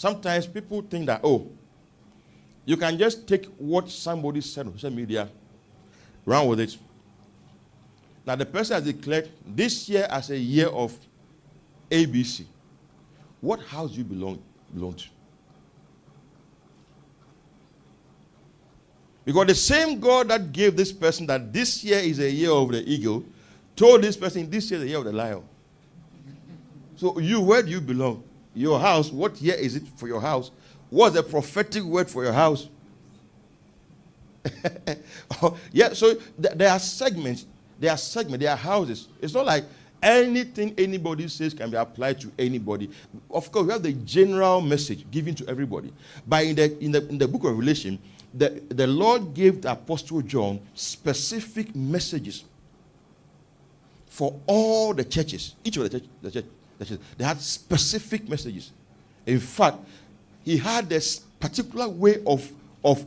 sometimes people think that, oh, you can just take what somebody said on social media, run with it. Now, the person has declared this year as a year of ABC. What house do you belong to? Because the same God that gave this person that this year is a year of the eagle told this person this year is the year of the lion. So you, where do you belong? Your house, what year is it for your house? What's the prophetic word for your house? Yeah, so there are segments. There are houses. It's not like anything anybody says can be applied to anybody. Of course, we have the general message given to everybody. But in the book of Revelation, the Lord gave the Apostle John specific messages for all the churches. Each of the churches, they had specific messages. In fact, he had this particular way of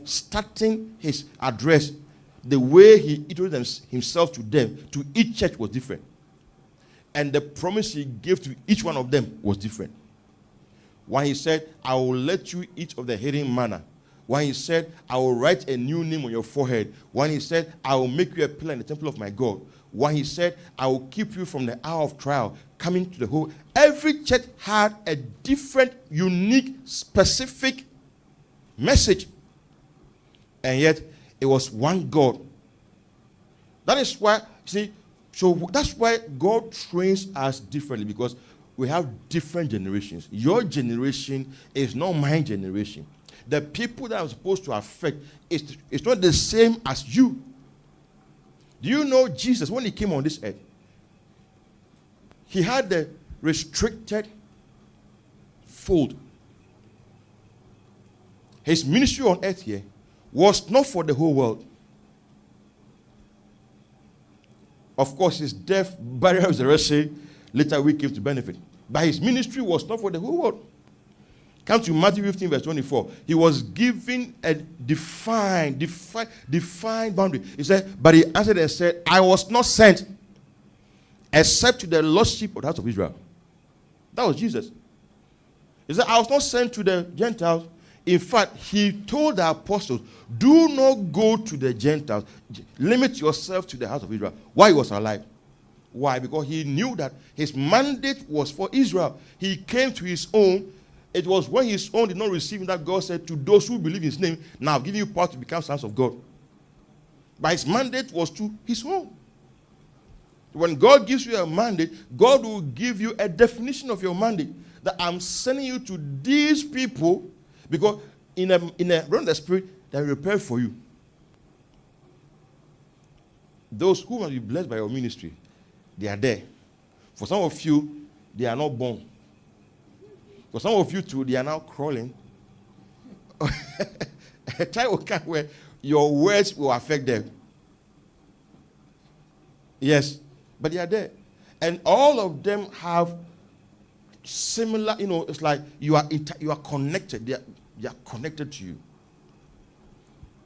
starting his address. The way he introduced himself to them, to each church, was different. And the promise he gave to each one of them was different. When he said, I will let you eat of the hidden manna. When he said, I will write a new name on your forehead. When he said, I will make you a pillar in the temple of my God. When he said, I will keep you from the hour of trial, coming to the whole. Every church had a different, unique, specific message. And yet, it was one God. That is why, see, so that's why God trains us differently, because we have different generations. Your generation is not my generation. The people that I'm supposed to affect is not the same as you. Do you know Jesus, when he came on this earth, he had the restricted fold. His ministry on earth here was not for the whole world. Of course, his death, burial, resurrection, later we came to benefit. But his ministry was not for the whole world. Come to Matthew 15, verse 24. He was given a defined boundary. He said, but he answered and said, I was not sent except to the lost sheep of the house of Israel. That was Jesus. He said, I was not sent to the Gentiles. In fact, he told the apostles, do not go to the Gentiles. Limit yourself to the house of Israel while he was alive. Why? Because he knew that his mandate was for Israel. He came to his own. It was when his own did not receive him that God said, to those who believe in his name, now I've given you power to become sons of God. But his mandate was to his own. When God gives you a mandate, God will give you a definition of your mandate. That I'm sending you to these people, because in a realm of the spirit, they will prepare for you. Those who must be blessed by your ministry, they are there. For some of you, they are not born. For some of you too, they are now crawling. A time will come where your words will affect them. Yes, but they are there. And all of them have similar, it's like you are connected. They are connected to you.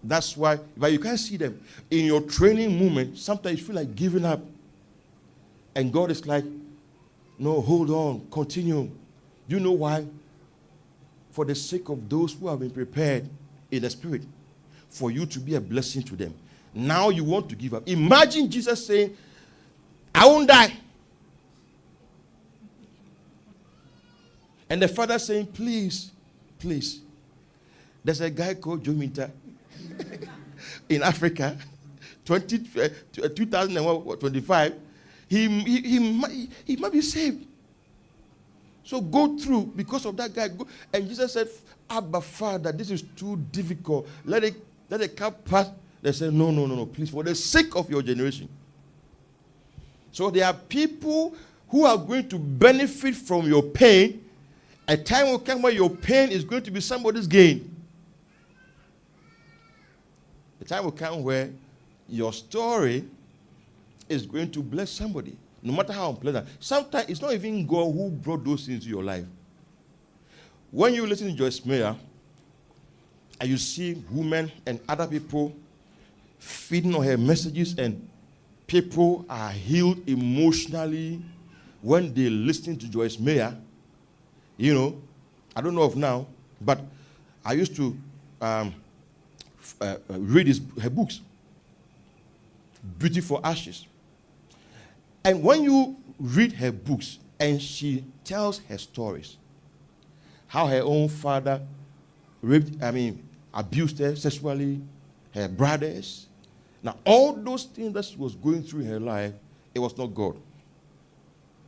That's why, but you can't see them. In your training movement, sometimes you feel like giving up. And God is like, no, hold on, continue. Do you know why? For the sake of those who have been prepared in the spirit, for you to be a blessing to them. Now you want to give up. Imagine Jesus saying, I won't die. And the father saying, please, please. There's a guy called Joe Minta in Africa, 2025. He might be saved. So go through because of that guy. And Jesus said, Abba, Father, this is too difficult. Let it come past. They said, no, please, for the sake of your generation. So there are people who are going to benefit from your pain. A time will come where your pain is going to be somebody's gain. A time will come where your story is going to bless somebody, no matter how unpleasant. Sometimes it's not even God who brought those things to your life. When you listen to Joyce Meyer, and you see women and other people feeding on her messages, and people are healed emotionally when they listen to Joyce Meyer, I don't know of now, But I used to read her books, Beauty for Ashes. And when you read her books and she tells her stories, how her own father abused her sexually, her brothers. Now, all those things that she was going through in her life, it was not God.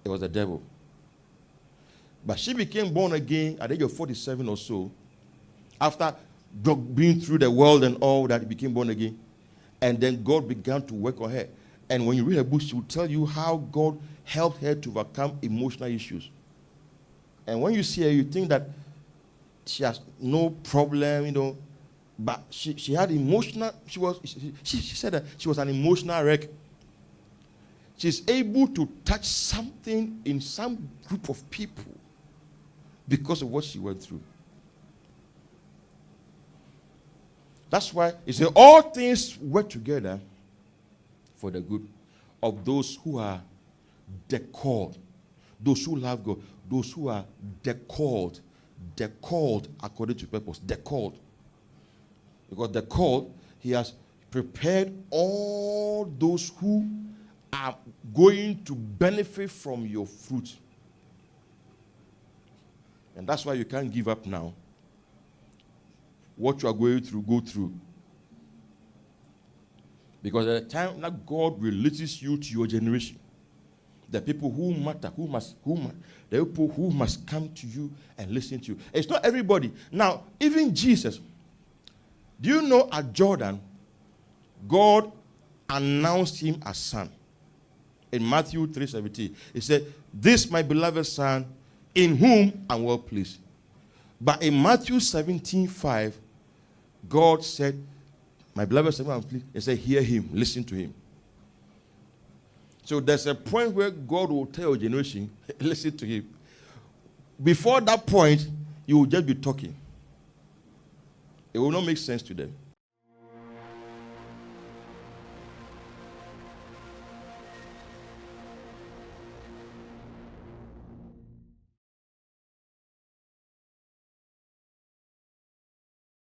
It was the devil. But she became born again at the age of 47 or so. After being through the world and all that, she became born again. And then God began to work on her. And when you read her book, she will tell you how God helped her to overcome emotional issues. And when you see her, you think that she has no problem, but she had emotional, she said that she was an emotional wreck. She's able to touch something in some group of people because of what she went through. That's why it says all things work together for the good of those who are the called, those who love God, those who are the called according to purpose, the called. Because the called, he has prepared all those who are going to benefit from your fruit. And that's why you can't give up now. What you are going through, go through. Because at the time that God releases you to your generation, the people who matter, the people who must come to you and listen to you. It's not everybody. Now, even Jesus, do you know at Jordan, God announced him as son. In Matthew 3:17, he said, "This my beloved son, in whom I'm well pleased." But in Matthew 17:5, God said, "My beloved son, I'm pleased." He said, "Hear him, listen to him." So there's a point where God will tell your generation, listen to him. Before that point, you will just be talking. It will not make sense to them.